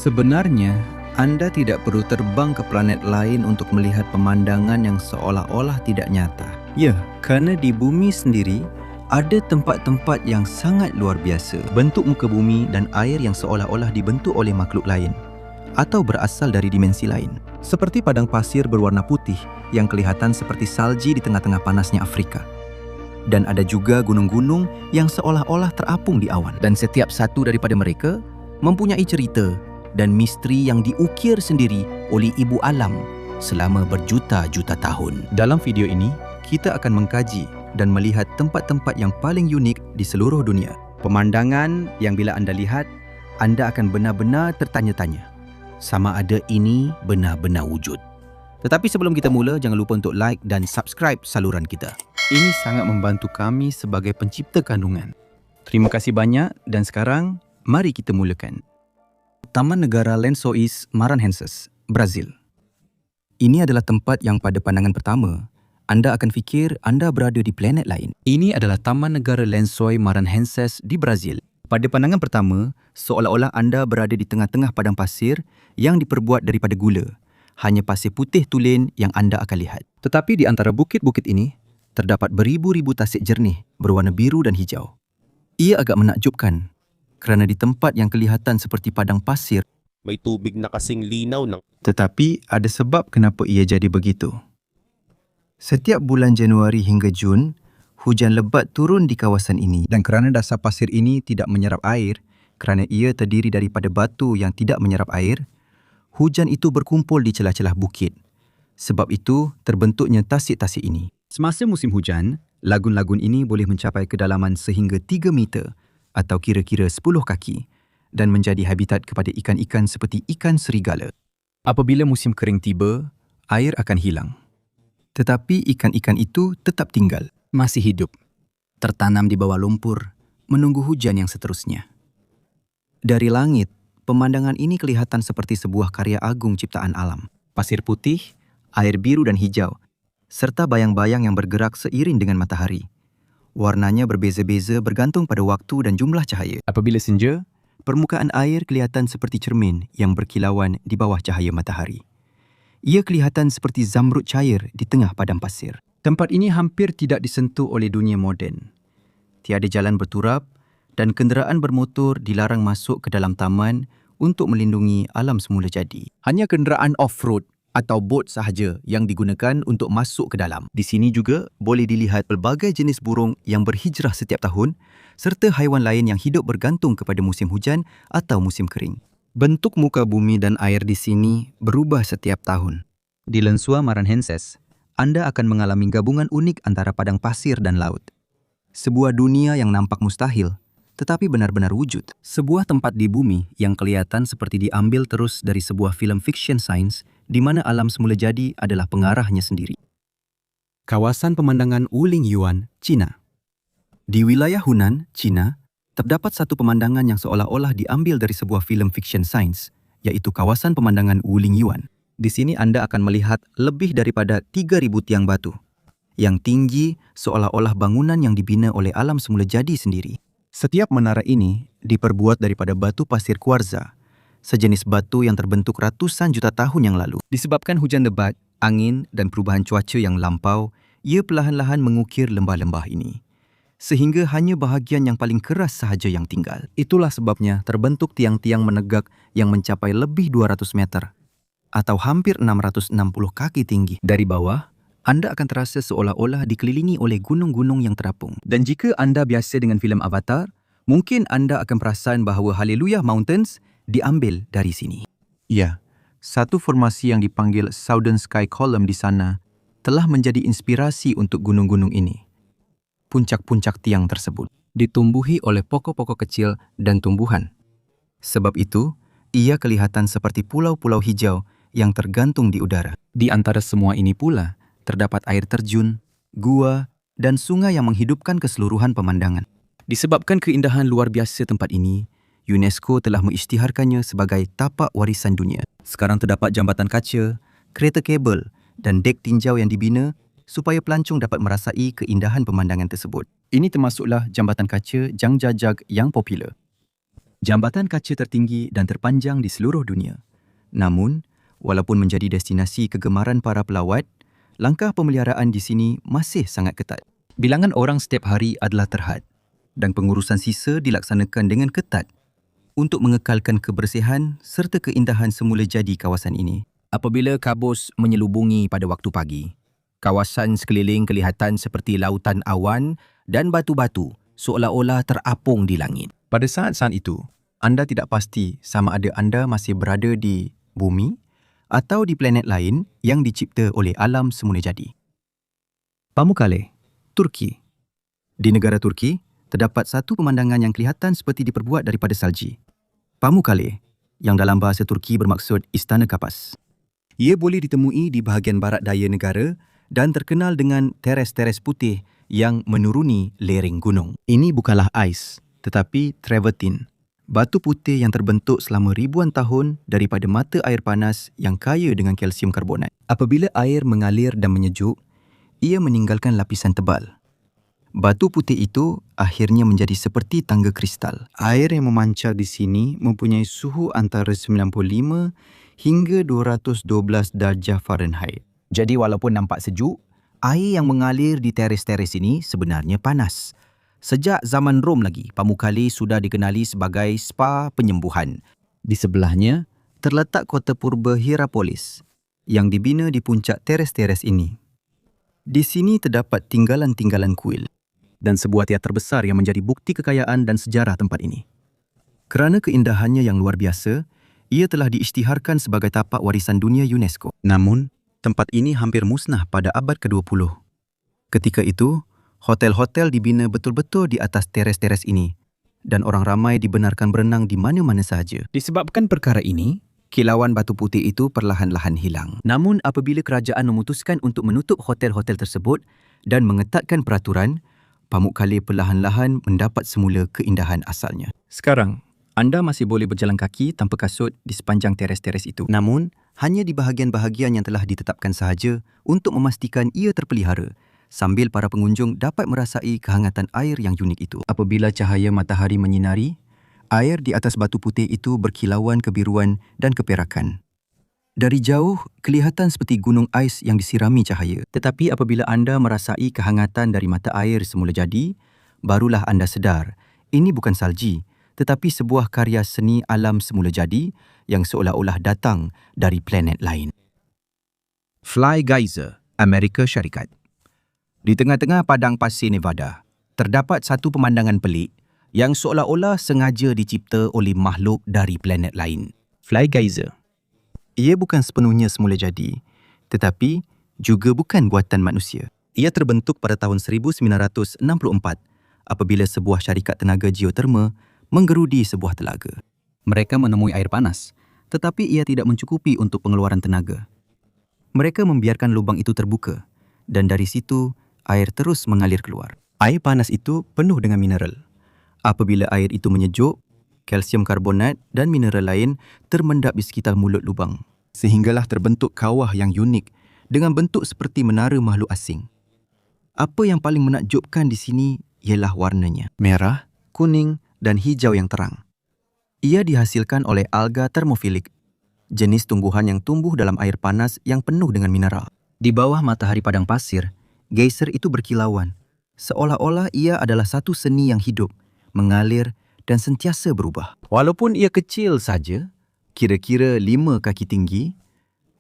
Sebenarnya, anda tidak perlu terbang ke planet lain untuk melihat pemandangan yang seolah-olah tidak nyata. Ya, kerana di bumi sendiri, ada tempat-tempat yang sangat luar biasa. Bentuk muka bumi dan air yang seolah-olah dibentuk oleh makhluk lain atau berasal dari dimensi lain. Seperti padang pasir berwarna putih yang kelihatan seperti salji di tengah-tengah panasnya Afrika. Dan ada juga gunung-gunung yang seolah-olah terapung di awan. Dan setiap satu daripada mereka mempunyai cerita dan misteri yang diukir sendiri oleh ibu alam selama berjuta-juta tahun. Dalam video ini, kita akan mengkaji dan melihat tempat-tempat yang paling unik di seluruh dunia. Pemandangan yang bila anda lihat, anda akan benar-benar tertanya-tanya, sama ada ini benar-benar wujud. Tetapi sebelum kita mula, jangan lupa untuk like dan subscribe saluran kita. Ini sangat membantu kami sebagai pencipta kandungan. Terima kasih banyak dan sekarang, mari kita mulakan. Taman Negara Lençóis Maranhenses, Brazil. Ini adalah tempat yang pada pandangan pertama, anda akan fikir anda berada di planet lain. Ini adalah Taman Negara Lençóis Maranhenses di Brazil. Pada pandangan pertama, seolah-olah anda berada di tengah-tengah padang pasir yang diperbuat daripada gula. Hanya pasir putih tulen yang anda akan lihat. Tetapi di antara bukit-bukit ini, terdapat beribu-ribu tasik jernih berwarna biru dan hijau. Ia agak menakjubkan kerana di tempat yang kelihatan seperti padang pasir, may tubig na kasing linaw ng... Tetapi ada sebab kenapa ia jadi begitu. Setiap bulan Januari hingga Jun, hujan lebat turun di kawasan ini dan kerana dasar pasir ini tidak menyerap air, kerana ia terdiri daripada batu yang tidak menyerap air, hujan itu berkumpul di celah-celah bukit. Sebab itu terbentuknya tasik-tasik ini. Semasa musim hujan, lagun-lagun ini boleh mencapai kedalaman sehingga 3 meter atau kira-kira 10 kaki dan menjadi habitat kepada ikan-ikan seperti ikan serigala. Apabila musim kering tiba, air akan hilang. Tetapi ikan-ikan itu tetap tinggal, masih hidup, tertanam di bawah lumpur, menunggu hujan yang seterusnya. Dari langit, pemandangan ini kelihatan seperti sebuah karya agung ciptaan alam. Pasir putih, air biru dan hijau, serta bayang-bayang yang bergerak seiring dengan matahari. Warnanya berbeza-beza bergantung pada waktu dan jumlah cahaya. Apabila senja, permukaan air kelihatan seperti cermin yang berkilauan di bawah cahaya matahari. Ia kelihatan seperti zamrud cair di tengah padang pasir. Tempat ini hampir tidak disentuh oleh dunia moden. Tiada jalan berturap dan kenderaan bermotor dilarang masuk ke dalam taman untuk melindungi alam semula jadi. Hanya kenderaan off-road atau bot sahaja yang digunakan untuk masuk ke dalam. Di sini juga boleh dilihat pelbagai jenis burung yang berhijrah setiap tahun serta haiwan lain yang hidup bergantung kepada musim hujan atau musim kering. Bentuk muka bumi dan air di sini berubah setiap tahun. Di Lençóis Maranhenses, anda akan mengalami gabungan unik antara padang pasir dan laut. Sebuah dunia yang nampak mustahil, tetapi benar-benar wujud. Sebuah tempat di bumi yang kelihatan seperti diambil terus dari sebuah filem fiction sains di mana alam semula jadi adalah pengarahnya sendiri. Kawasan pemandangan Wuling Yuan, China. Di wilayah Hunan, China, terdapat satu pemandangan yang seolah-olah diambil dari sebuah filem fiction sains, iaitu kawasan pemandangan Wuling Yuan. Di sini anda akan melihat lebih daripada 3,000 tiang batu yang tinggi seolah-olah bangunan yang dibina oleh alam semula jadi sendiri. Setiap menara ini diperbuat daripada batu pasir kuarza, sejenis batu yang terbentuk ratusan juta tahun yang lalu. Disebabkan hujan lebat, angin dan perubahan cuaca yang lampau, ia perlahan-lahan mengukir lembah-lembah ini. Sehingga hanya bahagian yang paling keras sahaja yang tinggal. Itulah sebabnya terbentuk tiang-tiang menegak yang mencapai lebih 200 meter atau hampir 660 kaki tinggi. Dari bawah, anda akan terasa seolah-olah dikelilingi oleh gunung-gunung yang terapung. Dan jika anda biasa dengan filem Avatar, mungkin anda akan perasan bahawa Hallelujah Mountains diambil dari sini. Ya, satu formasi yang dipanggil Southern Sky Column di sana telah menjadi inspirasi untuk gunung-gunung ini. Puncak-puncak tiang tersebut ditumbuhi oleh pokok-pokok kecil dan tumbuhan. Sebab itu, ia kelihatan seperti pulau-pulau hijau yang tergantung di udara. Di antara semua ini pula, terdapat air terjun, gua, dan sungai yang menghidupkan keseluruhan pemandangan. Disebabkan keindahan luar biasa tempat ini, UNESCO telah mengisytiharkannya sebagai tapak warisan dunia. Sekarang terdapat jambatan kaca, kereta kabel dan dek tinjau yang dibina supaya pelancong dapat merasai keindahan pemandangan tersebut. Ini termasuklah jambatan kaca Zhangjiajie yang popular. Jambatan kaca tertinggi dan terpanjang di seluruh dunia. Namun, walaupun menjadi destinasi kegemaran para pelawat, langkah pemeliharaan di sini masih sangat ketat. Bilangan orang setiap hari adalah terhad dan pengurusan sisa dilaksanakan dengan ketat untuk mengekalkan kebersihan serta keindahan semula jadi kawasan ini. Apabila kabus menyelubungi pada waktu pagi, kawasan sekeliling kelihatan seperti lautan awan dan batu-batu seolah-olah terapung di langit. Pada saat-saat itu, anda tidak pasti sama ada anda masih berada di bumi atau di planet lain yang dicipta oleh alam semula jadi. Pamukkale, Turki. Di negara Turki, terdapat satu pemandangan yang kelihatan seperti diperbuat daripada salji. Pamukkale, yang dalam bahasa Turki bermaksud Istana Kapas. Ia boleh ditemui di bahagian barat daya negara dan terkenal dengan teres-teres putih yang menuruni lereng gunung. Ini bukanlah ais, tetapi travertine, batu putih yang terbentuk selama ribuan tahun daripada mata air panas yang kaya dengan kalsium karbonat. Apabila air mengalir dan menyejuk, ia meninggalkan lapisan tebal. Batu putih itu akhirnya menjadi seperti tangga kristal. Air yang memancar di sini mempunyai suhu antara 95 hingga 212 darjah Fahrenheit. Jadi walaupun nampak sejuk, air yang mengalir di teres-teres ini sebenarnya panas. Sejak zaman Rom lagi, Pamukkale sudah dikenali sebagai spa penyembuhan. Di sebelahnya, terletak kota purba Hierapolis yang dibina di puncak teres-teres ini. Di sini terdapat tinggalan-tinggalan kuil dan sebuah teater besar yang menjadi bukti kekayaan dan sejarah tempat ini. Kerana keindahannya yang luar biasa, ia telah diisytiharkan sebagai tapak warisan dunia UNESCO. Namun, tempat ini hampir musnah pada abad ke-20. Ketika itu, hotel-hotel dibina betul-betul di atas teres-teres ini dan orang ramai dibenarkan berenang di mana-mana sahaja. Disebabkan perkara ini, kilauan batu putih itu perlahan-lahan hilang. Namun apabila kerajaan memutuskan untuk menutup hotel-hotel tersebut dan mengetatkan peraturan, Pamukkale perlahan-lahan mendapat semula keindahan asalnya. Sekarang, anda masih boleh berjalan kaki tanpa kasut di sepanjang teres-teres itu. Namun, hanya di bahagian-bahagian yang telah ditetapkan sahaja untuk memastikan ia terpelihara, sambil para pengunjung dapat merasai kehangatan air yang unik itu. Apabila cahaya matahari menyinari, air di atas batu putih itu berkilauan kebiruan dan keperakan. Dari jauh, kelihatan seperti gunung ais yang disirami cahaya. Tetapi apabila anda merasai kehangatan dari mata air semula jadi, barulah anda sedar, ini bukan salji, tetapi sebuah karya seni alam semula jadi yang seolah-olah datang dari planet lain. Fly Geyser, Amerika Syarikat. Di tengah-tengah padang pasir Nevada, terdapat satu pemandangan pelik yang seolah-olah sengaja dicipta oleh makhluk dari planet lain. Fly Geyser. Ia bukan sepenuhnya semula jadi, tetapi juga bukan buatan manusia. Ia terbentuk pada tahun 1964 apabila sebuah syarikat tenaga geoterma menggerudi sebuah telaga. Mereka menemui air panas, tetapi ia tidak mencukupi untuk pengeluaran tenaga. Mereka membiarkan lubang itu terbuka dan dari situ air terus mengalir keluar. Air panas itu penuh dengan mineral. Apabila air itu menyejuk, kalsium karbonat dan mineral lain termendap di sekitar mulut lubang, sehinggalah terbentuk kawah yang unik dengan bentuk seperti menara makhluk asing. Apa yang paling menakjubkan di sini ialah warnanya, merah, kuning dan hijau yang terang. Ia dihasilkan oleh alga thermophilic, jenis tumbuhan yang tumbuh dalam air panas yang penuh dengan mineral. Di bawah matahari padang pasir, geyser itu berkilauan, seolah-olah ia adalah satu seni yang hidup, mengalir dan sentiasa berubah. Walaupun ia kecil saja, kira-kira 5 kaki tinggi,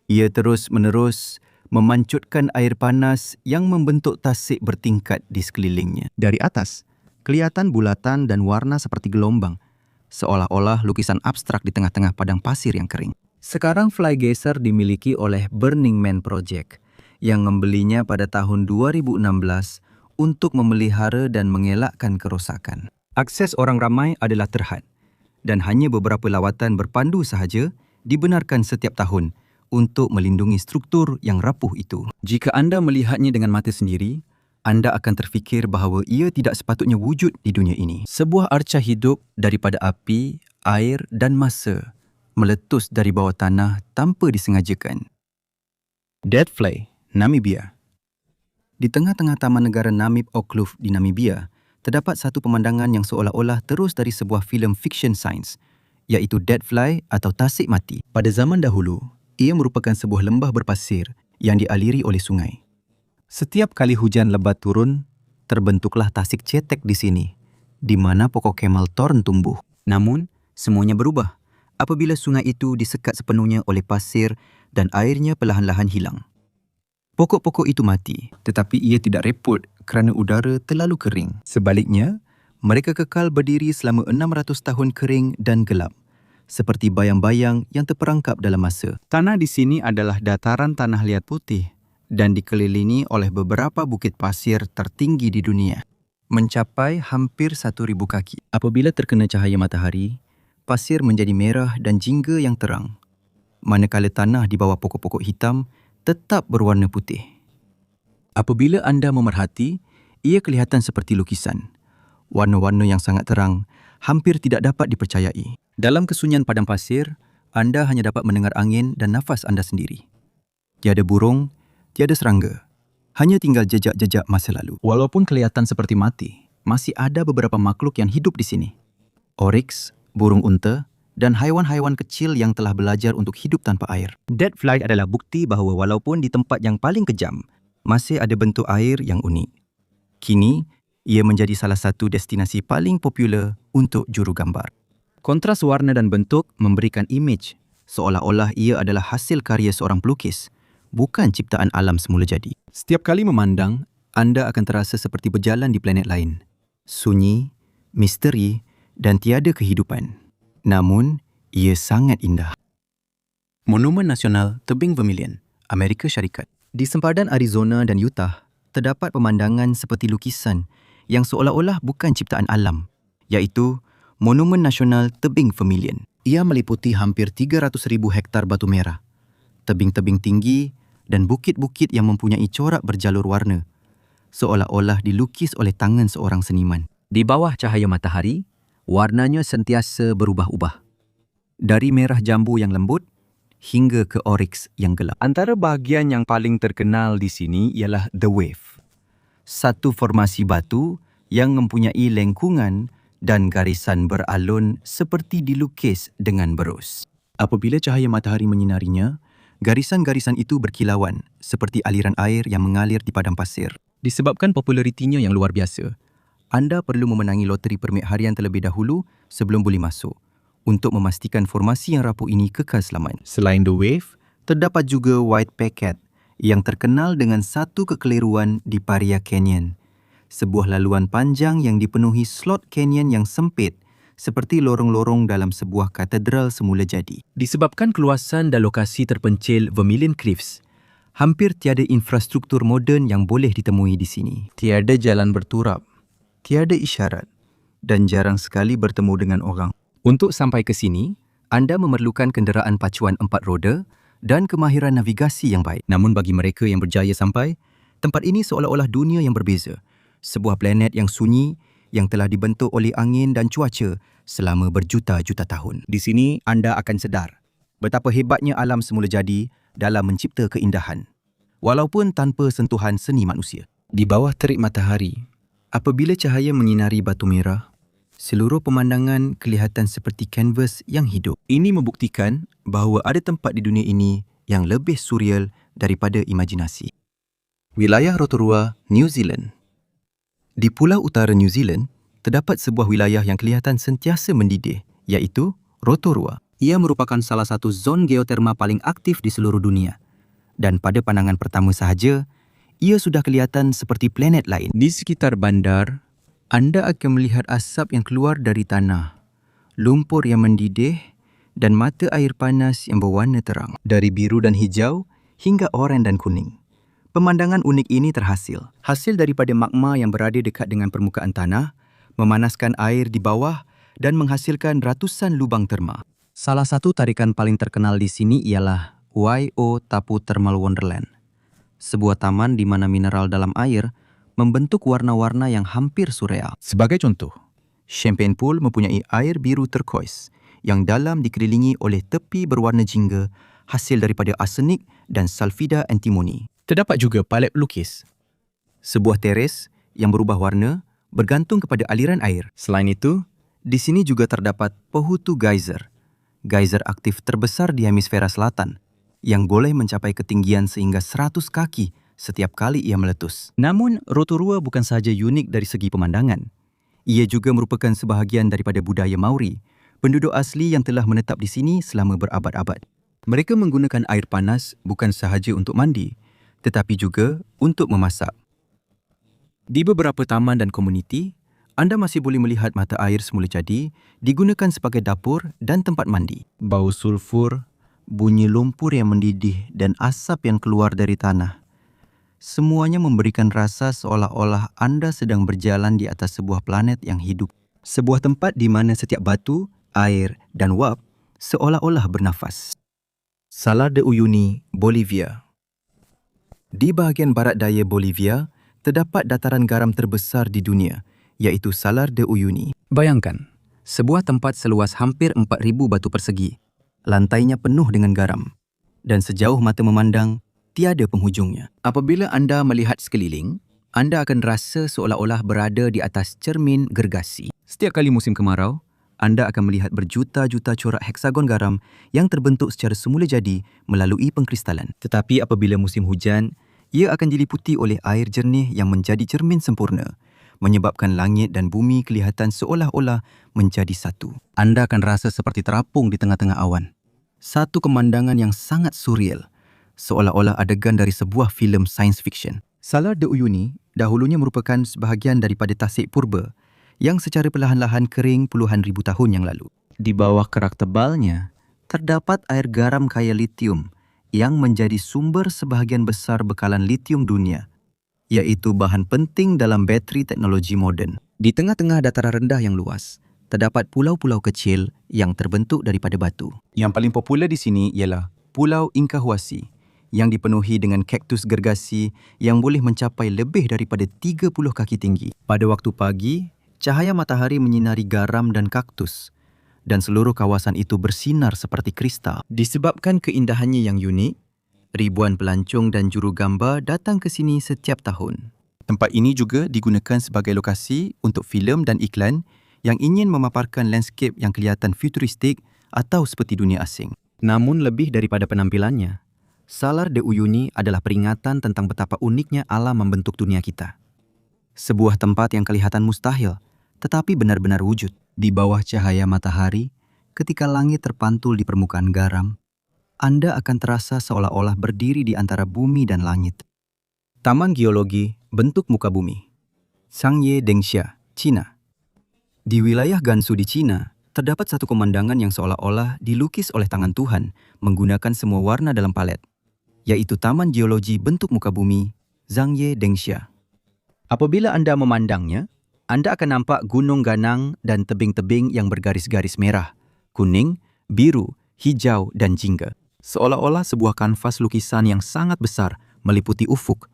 ia terus-menerus memancutkan air panas yang membentuk tasik bertingkat di sekelilingnya. Dari atas, kelihatan bulatan dan warna seperti gelombang, seolah-olah lukisan abstrak di tengah-tengah padang pasir yang kering. Sekarang Fly Geyser dimiliki oleh Burning Man Project yang membelinya pada tahun 2016 untuk memelihara dan mengelakkan kerosakan. Akses orang ramai adalah terhad dan hanya beberapa lawatan berpandu sahaja dibenarkan setiap tahun untuk melindungi struktur yang rapuh itu. Jika anda melihatnya dengan mata sendiri, anda akan terfikir bahawa ia tidak sepatutnya wujud di dunia ini. Sebuah arca hidup daripada api, air dan masa meletus dari bawah tanah tanpa disengajakan. Dead Fly, Namibia. Di tengah-tengah taman negara Namib Okloof di Namibia, terdapat satu pemandangan yang seolah-olah terus dari sebuah filem fiksyen sains, iaitu Dead Fly atau tasik mati. Pada zaman dahulu, ia merupakan sebuah lembah berpasir yang dialiri oleh sungai. Setiap kali hujan lebat turun, terbentuklah tasik cetek di sini, di mana pokok camel thorn tumbuh. Namun, semuanya berubah apabila sungai itu disekat sepenuhnya oleh pasir dan airnya perlahan-lahan hilang. Pokok-pokok itu mati, tetapi ia tidak repot kerana udara terlalu kering. Sebaliknya, mereka kekal berdiri selama 600 tahun kering dan gelap, seperti bayang-bayang yang terperangkap dalam masa. Tanah di sini adalah dataran tanah liat putih dan dikelilingi oleh beberapa bukit pasir tertinggi di dunia. Mencapai hampir 1,000 kaki. Apabila terkena cahaya matahari, pasir menjadi merah dan jingga yang terang, manakala tanah di bawah pokok-pokok hitam tetap berwarna putih. Apabila anda memerhati, ia kelihatan seperti lukisan. Warna-warna yang sangat terang, hampir tidak dapat dipercayai. Dalam kesunyian padang pasir, anda hanya dapat mendengar angin dan nafas anda sendiri. Tiada burung, tiada serangga. Hanya tinggal jejak-jejak masa lalu. Walaupun kelihatan seperti mati, masih ada beberapa makhluk yang hidup di sini. Oryx, burung unta, dan haiwan-haiwan kecil yang telah belajar untuk hidup tanpa air. Dead Fly adalah bukti bahawa walaupun di tempat yang paling kejam, Masih ada bentuk air yang unik. Kini, ia menjadi salah satu destinasi paling popular untuk jurugambar. Kontras warna dan bentuk memberikan imej seolah-olah ia adalah hasil karya seorang pelukis, bukan ciptaan alam semula jadi. Setiap kali memandang, anda akan terasa seperti berjalan di planet lain. Sunyi, misteri dan tiada kehidupan. Namun, ia sangat indah. Monumen Nasional Tebing Vermilion, Amerika Syarikat. Di sempadan Arizona dan Utah, terdapat pemandangan seperti lukisan yang seolah-olah bukan ciptaan alam, iaitu Monumen Nasional Tebing Vermilion. Ia meliputi hampir 300,000 hektar batu merah, tebing-tebing tinggi dan bukit-bukit yang mempunyai corak berjalur warna, seolah-olah dilukis oleh tangan seorang seniman. di bawah cahaya matahari, warnanya sentiasa berubah-ubah. Dari merah jambu yang lembut hingga ke oryx yang gelap. Antara bahagian yang paling terkenal di sini ialah The Wave, Satu formasi batu yang mempunyai lengkungan dan garisan beralun seperti dilukis dengan berus. Apabila cahaya matahari menyinarinya, garisan-garisan itu berkilauan seperti aliran air yang mengalir di padang pasir. Disebabkan popularitinya yang luar biasa, anda perlu memenangi loteri permit harian terlebih dahulu sebelum boleh masuk untuk memastikan formasi yang rapuh ini kekal selamat. Selain The Wave, terdapat juga White Packet yang terkenal dengan satu kekeliruan di Paria Canyon, sebuah laluan panjang yang dipenuhi slot canyon yang sempit seperti lorong-lorong dalam sebuah katedral semula jadi. Disebabkan keluasan dan lokasi terpencil Vermilion Cliffs, hampir tiada infrastruktur moden yang boleh ditemui di sini. Tiada jalan berturap, tiada isyarat dan jarang sekali bertemu dengan orang. Untuk sampai ke sini, anda memerlukan kenderaan pacuan 4 roda dan kemahiran navigasi yang baik. Namun bagi mereka yang berjaya sampai, tempat ini seolah-olah dunia yang berbeza. Sebuah planet yang sunyi yang telah dibentuk oleh angin dan cuaca selama berjuta-juta tahun. Di sini anda akan sedar betapa hebatnya alam semula jadi dalam mencipta keindahan, walaupun tanpa sentuhan seni manusia. Di bawah terik matahari, apabila cahaya menyinari batu merah, seluruh pemandangan kelihatan seperti kanvas yang hidup. Ini membuktikan bahawa ada tempat di dunia ini yang lebih surreal daripada imajinasi. Wilayah Rotorua, New Zealand. Di pulau utara New Zealand, terdapat sebuah wilayah yang kelihatan sentiasa mendidih, iaitu Rotorua. Ia merupakan salah satu zon geoterma paling aktif di seluruh dunia. Dan pada pandangan pertama sahaja, ia sudah kelihatan seperti planet lain. Di sekitar bandar, anda akan melihat asap yang keluar dari tanah, lumpur yang mendidih dan mata air panas yang berwarna terang. Dari biru dan hijau hingga oranye dan kuning. Pemandangan unik ini terhasil. Hasil daripada magma yang berada dekat dengan permukaan tanah, memanaskan air di bawah dan menghasilkan ratusan lubang terma. Salah satu tarikan paling terkenal di sini ialah YO Tapu Thermal Wonderland, sebuah taman di mana mineral dalam air membentuk warna-warna yang hampir surreal. Sebagai contoh, Champagne Pool mempunyai air biru turquoise yang dalam dikelilingi oleh tepi berwarna jingga hasil daripada arsenik dan sulfida antimoni. Terdapat juga palet pelukis, sebuah teres yang berubah warna bergantung kepada aliran air. Selain itu, di sini juga terdapat Pohutu Geyser, geyser aktif terbesar di hemisfera selatan, yang boleh mencapai ketinggian sehingga 100 kaki setiap kali ia meletus. Namun, Rotorua bukan sahaja unik dari segi pemandangan. Ia juga merupakan sebahagian daripada budaya Maori, penduduk asli yang telah menetap di sini selama berabad-abad. Mereka menggunakan air panas bukan sahaja untuk mandi, tetapi juga untuk memasak. Di beberapa taman dan komuniti, anda masih boleh melihat mata air semula jadi digunakan sebagai dapur dan tempat mandi. Bau sulfur, bunyi lumpur yang mendidih dan asap yang keluar dari tanah. Semuanya memberikan rasa seolah-olah anda sedang berjalan di atas sebuah planet yang hidup. Sebuah tempat di mana setiap batu, air dan wap seolah-olah bernafas. Salar de Uyuni, Bolivia. Di bahagian barat daya Bolivia, terdapat dataran garam terbesar di dunia, iaitu Salar de Uyuni. Bayangkan, sebuah tempat seluas hampir 4,000 batu persegi. Lantainya penuh dengan garam. Dan sejauh mata memandang, tiada penghujungnya. Apabila anda melihat sekeliling, anda akan rasa seolah-olah berada di atas cermin gergasi. Setiap kali musim kemarau, anda akan melihat berjuta-juta corak heksagon garam yang terbentuk secara semula jadi melalui pengkristalan. Tetapi apabila musim hujan, ia akan diliputi oleh air jernih yang menjadi cermin sempurna, menyebabkan langit dan bumi kelihatan seolah-olah menjadi satu. Anda akan rasa seperti terapung di tengah-tengah awan. Satu pemandangan yang sangat surreal, seolah-olah adegan dari sebuah filem science fiction. Salar de Uyuni dahulunya merupakan sebahagian daripada tasik purba yang secara perlahan-lahan kering puluhan ribu tahun yang lalu. Di bawah kerak tebalnya, terdapat air garam kaya litium yang menjadi sumber sebahagian besar bekalan litium dunia, iaitu bahan penting dalam bateri teknologi moden. Di tengah-tengah dataran rendah yang luas, terdapat pulau-pulau kecil yang terbentuk daripada batu. Yang paling popular di sini ialah Pulau Incahuasi, yang dipenuhi dengan kaktus gergasi yang boleh mencapai lebih daripada 30 kaki tinggi. Pada waktu pagi, cahaya matahari menyinari garam dan kaktus, dan seluruh kawasan itu bersinar seperti kristal. Disebabkan keindahannya yang unik, ribuan pelancong dan juru gambar datang ke sini setiap tahun. Tempat ini juga digunakan sebagai lokasi untuk filem dan iklan yang ingin memaparkan landscape yang kelihatan futuristik atau seperti dunia asing. Namun lebih daripada penampilannya, Salar de Uyuni adalah peringatan tentang betapa uniknya alam membentuk dunia kita. Sebuah tempat yang kelihatan mustahil, tetapi benar-benar wujud. Di bawah cahaya matahari, ketika langit terpantul di permukaan garam, Anda akan terasa seolah-olah berdiri di antara bumi dan langit. Taman Geologi Bentuk Muka Bumi, Zhangye Dengxia, China. Di wilayah Gansu di China, terdapat satu pemandangan yang seolah-olah dilukis oleh tangan Tuhan menggunakan semua warna dalam palet, yaitu Taman Geologi Bentuk Muka Bumi, Zhangye Dengxia. Apabila anda memandangnya, anda akan nampak gunung ganang dan tebing-tebing yang bergaris-garis merah, kuning, biru, hijau dan jingga. Seolah-olah sebuah kanvas lukisan yang sangat besar meliputi ufuk.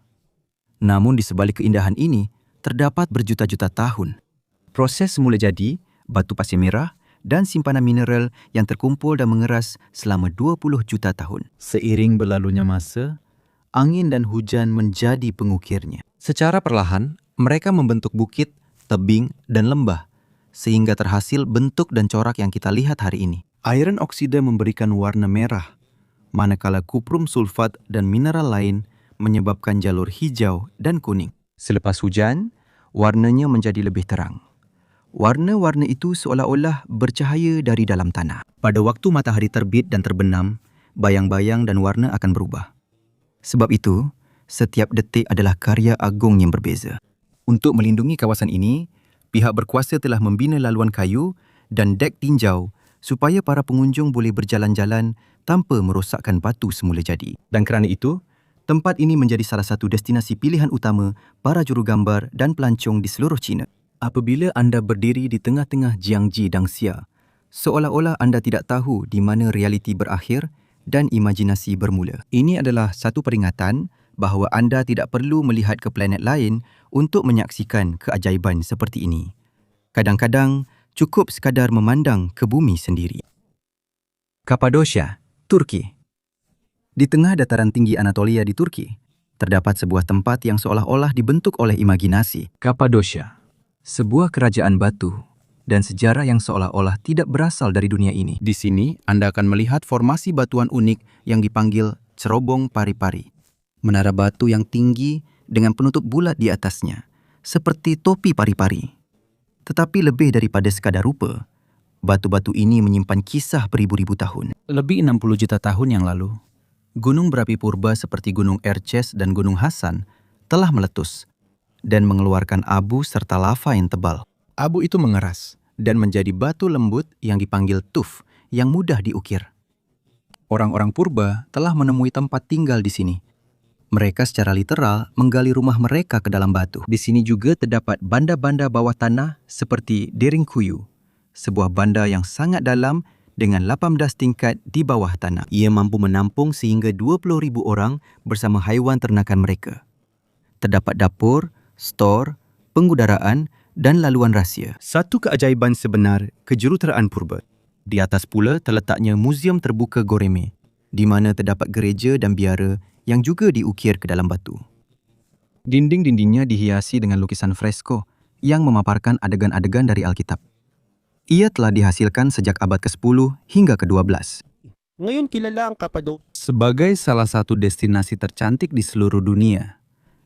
Namun di sebalik keindahan ini, terdapat berjuta-juta tahun. Proses semula jadi, batu pasir merah dan simpanan mineral yang terkumpul dan mengeras selama 20 juta tahun. Seiring berlalunya masa, angin dan hujan menjadi pengukirnya. Secara perlahan, mereka membentuk bukit, tebing, dan lembah, sehingga terhasil bentuk dan corak yang kita lihat hari ini. Iron oksida memberikan warna merah, manakala kuprum sulfat dan mineral lain menyebabkan jalur hijau dan kuning. Selepas hujan, warnanya menjadi lebih terang. Warna-warna itu seolah-olah bercahaya dari dalam tanah. Pada waktu matahari terbit dan terbenam, bayang-bayang dan warna akan berubah. Sebab itu, setiap detik adalah karya agung yang berbeza. Untuk melindungi kawasan ini, pihak berkuasa telah membina laluan kayu dan dek tinjau supaya para pengunjung boleh berjalan-jalan tanpa merosakkan batu semula jadi. Dan kerana itu, tempat ini menjadi salah satu destinasi pilihan utama para jurugambar dan pelancong di seluruh China. Apabila anda berdiri di tengah-tengah Jiangji Dangxia, seolah-olah anda tidak tahu di mana realiti berakhir dan imajinasi bermula. Ini adalah satu peringatan bahawa anda tidak perlu melihat ke planet lain untuk menyaksikan keajaiban seperti ini. Kadang-kadang, cukup sekadar memandang ke bumi sendiri. Kapadosia, Turki. Di tengah dataran tinggi Anatolia di Turki, terdapat sebuah tempat yang seolah-olah dibentuk oleh imajinasi. Kapadosia, Sebuah kerajaan batu dan sejarah yang seolah-olah tidak berasal dari dunia ini. Di sini, Anda akan melihat formasi batuan unik yang dipanggil cerobong pari-pari. Menara batu yang tinggi dengan penutup bulat di atasnya, seperti topi pari-pari. Tetapi lebih daripada sekadar rupa, batu-batu ini menyimpan kisah beribu-ribu tahun. Lebih 60 juta tahun yang lalu, gunung berapi purba seperti Gunung Erciyes dan Gunung Hasan telah meletus dan mengeluarkan abu serta lava yang tebal. Abu itu mengeras dan menjadi batu lembut yang dipanggil tuf yang mudah diukir. Orang-orang purba telah menemui tempat tinggal di sini. Mereka secara literal menggali rumah mereka ke dalam batu. Di sini juga terdapat banda-banda bawah tanah seperti Deringkuyu, sebuah banda yang sangat dalam dengan 18 tingkat di bawah tanah. Ia mampu menampung sehingga 20,000 orang bersama haiwan ternakan mereka. Terdapat dapur, stor, pengudaraan dan laluan rahsia. Satu keajaiban sebenar kejuruteraan purba. Di atas pula terletaknya Muzium Terbuka Goreme, di mana terdapat gereja dan biara yang juga diukir ke dalam batu. Dinding-dindingnya dihiasi dengan lukisan fresko yang memaparkan adegan-adegan dari Alkitab. Ia telah dihasilkan sejak abad ke-10 hingga ke-12. Ngayon kilala ang Cappadocia Sebagai salah satu destinasi tercantik di seluruh dunia,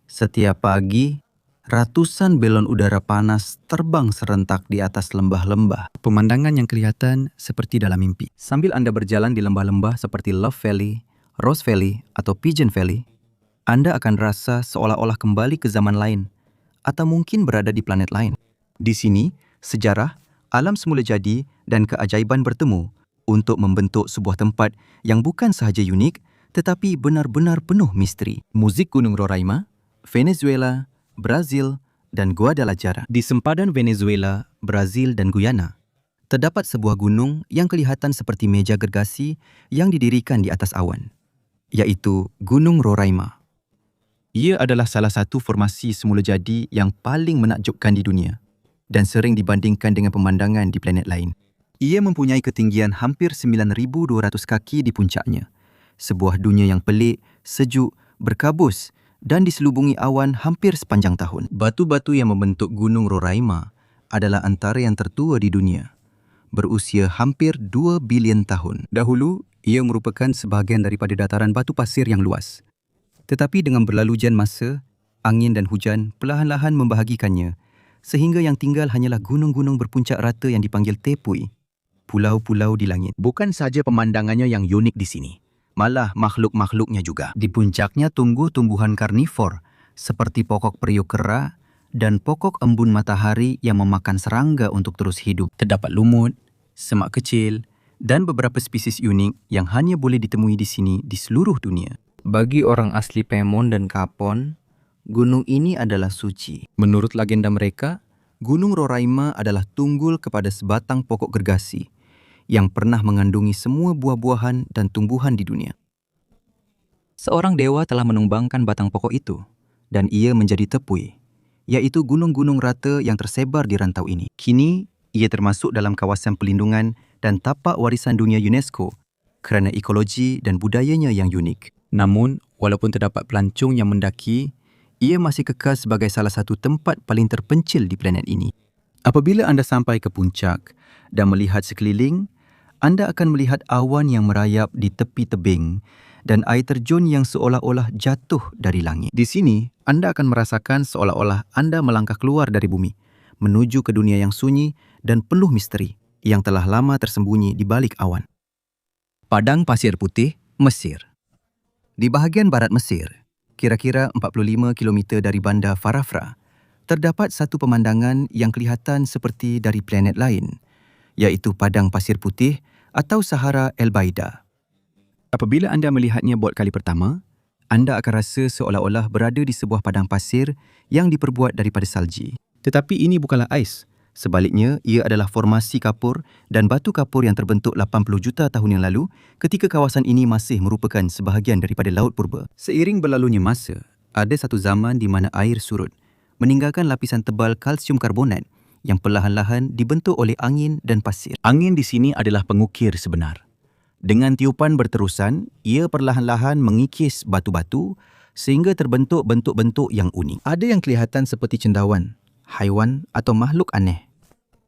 setiap pagi, ratusan belon udara panas terbang serentak di atas lembah-lembah. Pemandangan yang kelihatan seperti dalam mimpi. Sambil Anda berjalan di lembah-lembah seperti Love Valley, Rose Valley atau Pigeon Valley, Anda akan rasa seolah-olah kembali ke zaman lain atau mungkin berada di planet lain. Di sini, sejarah, alam semula jadi dan keajaiban bertemu untuk membentuk sebuah tempat yang bukan sahaja unik tetapi benar-benar penuh misteri. Muzik Gunung Roraima, Venezuela, Brazil dan Guadalajara. Di sempadan Venezuela, Brazil dan Guyana, terdapat sebuah gunung yang kelihatan seperti meja gergasi yang didirikan di atas awan, yaitu Gunung Roraima. Ia adalah salah satu formasi semula jadi yang paling menakjubkan di dunia dan sering dibandingkan dengan pemandangan di planet lain. Ia mempunyai ketinggian hampir 9,200 kaki di puncaknya. Sebuah dunia yang pelik, sejuk, berkabus dan diselubungi awan hampir sepanjang tahun. Batu-batu yang membentuk Gunung Roraima adalah antara yang tertua di dunia, berusia hampir 2 bilion tahun. Dahulu, ia merupakan sebahagian daripada dataran batu pasir yang luas. Tetapi dengan berlalujan masa, angin dan hujan perlahan-lahan membahagikannya, sehingga yang tinggal hanyalah gunung-gunung berpuncak rata yang dipanggil tepui, pulau-pulau di langit. Bukan sahaja pemandangannya yang unik di sini, malah makhluk-makhluknya juga. Di puncaknya tumbuh tumbuhan karnivor seperti pokok periuk kera dan pokok embun matahari yang memakan serangga untuk terus hidup. Terdapat lumut, semak kecil dan beberapa spesies unik yang hanya boleh ditemui di sini di seluruh dunia. Bagi orang asli Pemon dan Kapon, gunung ini adalah suci. Menurut legenda mereka, Gunung Roraima adalah tunggul kepada sebatang pokok gergasi yang pernah mengandungi semua buah-buahan dan tumbuhan di dunia. Seorang dewa telah menumbangkan batang pokok itu dan ia menjadi tepui, yaitu gunung-gunung rata yang tersebar di rantau ini. Kini, ia termasuk dalam kawasan pelindungan dan tapak warisan dunia UNESCO kerana ekologi dan budayanya yang unik. Namun, walaupun terdapat pelancong yang mendaki, ia masih kekal sebagai salah satu tempat paling terpencil di planet ini. Apabila anda sampai ke puncak dan melihat sekeliling, anda akan melihat awan yang merayap di tepi tebing dan air terjun yang seolah-olah jatuh dari langit. Di sini, anda akan merasakan seolah-olah anda melangkah keluar dari bumi, menuju ke dunia yang sunyi dan penuh misteri yang telah lama tersembunyi di balik awan. Padang Pasir Putih, Mesir. Di bahagian barat Mesir, kira-kira 45 km dari bandar Farafra, terdapat satu pemandangan yang kelihatan seperti dari planet lain, iaitu Padang Pasir Putih atau Sahara El Baida. Apabila anda melihatnya buat kali pertama, anda akan rasa seolah-olah berada di sebuah padang pasir yang diperbuat daripada salji. Tetapi ini bukanlah ais. Sebaliknya, ia adalah formasi kapur dan batu kapur yang terbentuk 80 juta tahun yang lalu ketika kawasan ini masih merupakan sebahagian daripada laut purba. Seiring berlalunya masa, ada satu zaman di mana air surut, meninggalkan lapisan tebal kalsium karbonat yang perlahan-lahan dibentuk oleh angin dan pasir. Angin di sini adalah pengukir sebenar. Dengan tiupan berterusan, ia perlahan-lahan mengikis batu-batu sehingga terbentuk bentuk-bentuk yang unik. Ada yang kelihatan seperti cendawan, haiwan atau makhluk aneh.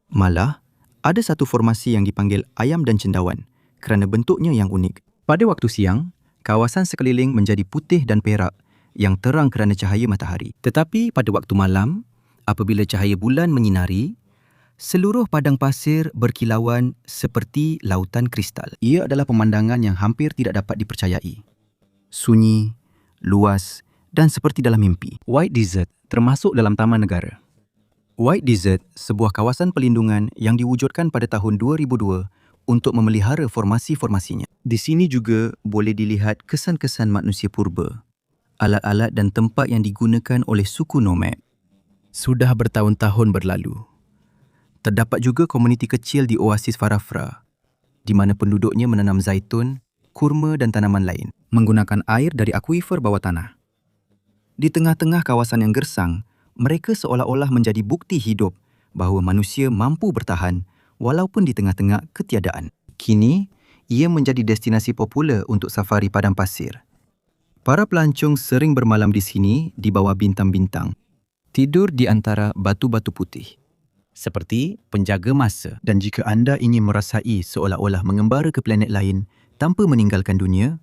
Malah, ada satu formasi yang dipanggil ayam dan cendawan kerana bentuknya yang unik. Pada waktu siang, kawasan sekeliling menjadi putih dan perak yang terang kerana cahaya matahari. Tetapi pada waktu malam, apabila cahaya bulan menyinari, seluruh padang pasir berkilauan seperti lautan kristal. Ia adalah pemandangan yang hampir tidak dapat dipercayai. Sunyi, luas dan seperti dalam mimpi. White Desert termasuk dalam Taman Negara. White Desert, sebuah kawasan pelindungan yang diwujudkan pada tahun 2002 untuk memelihara formasi-formasinya. Di sini juga boleh dilihat kesan-kesan manusia purba, alat-alat dan tempat yang digunakan oleh suku nomad. Sudah bertahun-tahun berlalu. Terdapat juga komuniti kecil di Oasis Farafra, di mana penduduknya menanam zaitun, kurma dan tanaman lain, menggunakan air dari akuifer bawah tanah. Di tengah-tengah kawasan yang gersang, mereka seolah-olah menjadi bukti hidup bahawa manusia mampu bertahan walaupun di tengah-tengah ketiadaan. Kini, ia menjadi destinasi popular untuk safari padang pasir. Para pelancong sering bermalam di sini di bawah bintang-bintang, tidur di antara batu-batu putih, seperti penjaga masa. Dan jika anda ingin merasai seolah-olah mengembara ke planet lain tanpa meninggalkan dunia,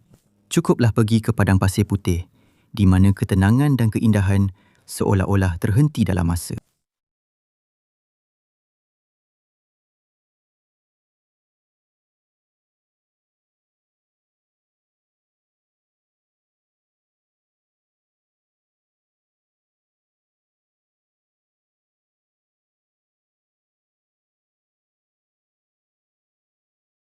cukuplah pergi ke padang pasir putih, di mana ketenangan dan keindahan seolah-olah terhenti dalam masa.